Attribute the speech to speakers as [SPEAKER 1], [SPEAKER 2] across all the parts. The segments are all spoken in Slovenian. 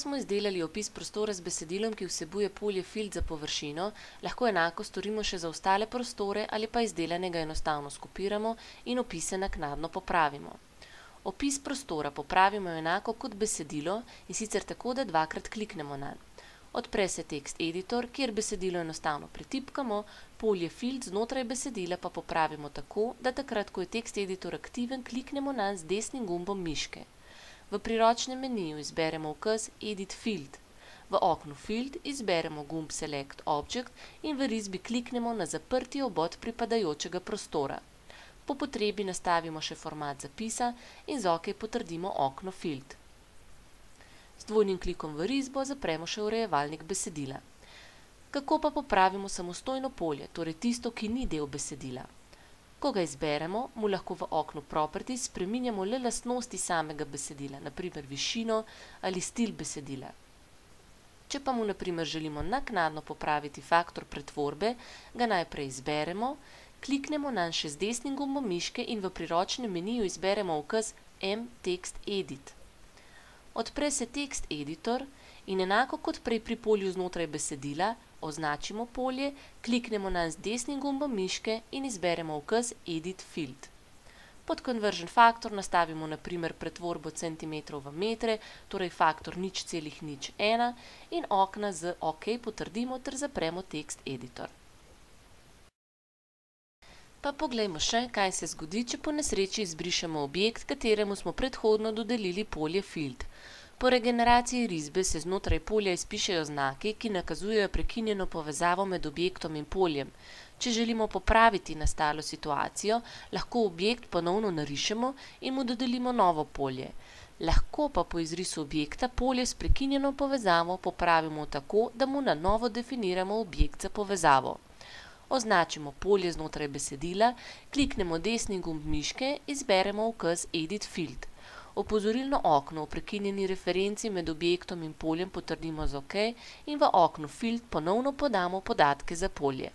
[SPEAKER 1] smo izdelali opis prostora z besedilom, ki vsebuje polje filt za površino, lahko enako storimo še za ostale prostore ali pa izdelanega enostavno skopiramo in opise naknadno popravimo. Opis prostora popravimo enako kot besedilo, in sicer tako, da dvakrat kliknemo nanj. Odpre se tekst editor, kjer besedilo enostavno pretipkamo, polje filt znotraj besedila pa popravimo tako, da takrat, ko je tekst editor aktiven, kliknemo nanj z desnim gumbom miške. V priročnem meniju izberemo ukaz Edit Field. V oknu Field izberemo gumb Select Object in v risbi kliknemo na zaprti obod pripadajočega prostora. Po potrebi nastavimo še format zapisa in z OK potrdimo okno Field. Z dvojnim klikom v risbo zapremo še urejevalnik besedila. Kako pa popravimo samostojno polje, torej tisto, ki ni del besedila? Ko ga izberemo, mu lahko v oknu Properties spreminjamo le lastnosti samega besedila, naprimer višino ali stil besedila. Če pa mu naprimer želimo naknadno popraviti faktor pretvorbe, ga najprej izberemo, kliknemo nanj še z desnim gumbom miške in v priročnem meniju izberemo ukaz M-Text Edit. Odpre se tekst editor in enako kot prej pri polju znotraj besedila, označimo polje, kliknemo nanj z desnim gumbom miške in izberemo ukaz Edit Field. Pod Conversion Factor nastavimo naprimer pretvorbo centimetrov v metre, torej faktor 0,01 in okna z OK potrdimo ter zapremo tekst editor. Pa poglejmo še, kaj se zgodi, če po nesreči izbrišemo objekt, kateremu smo predhodno dodelili polje field. Po regeneraciji risbe se znotraj polja izpišejo znaki, ki nakazujejo prekinjeno povezavo med objektom in poljem. Če želimo popraviti nastalo situacijo, lahko objekt ponovno narišemo in mu dodelimo novo polje. Lahko pa po izrisu objekta polje s prekinjeno povezavo popravimo tako, da mu na novo definiramo objekt za povezavo. Označimo polje znotraj besedila, kliknemo desni gumb miške, izberemo ukaz Edit Field. Opozorilno okno v prekinjeni referenci med objektom in poljem potrdimo z OK in v oknu Field ponovno podamo podatke za polje.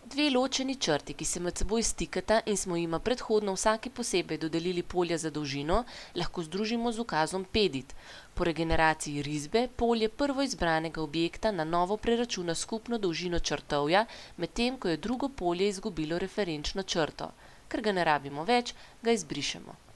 [SPEAKER 1] Dve ločeni črti, ki se med seboj stikata in smo jima predhodno vsaki posebej dodelili polja za dolžino, lahko združimo z ukazom Pedit. Po regeneraciji risbe polje prvo izbranega objekta na novo preračuna skupno dolžino črtovja, medtem ko je drugo polje izgubilo referenčno črto. Ker ga ne rabimo več, ga izbrišemo.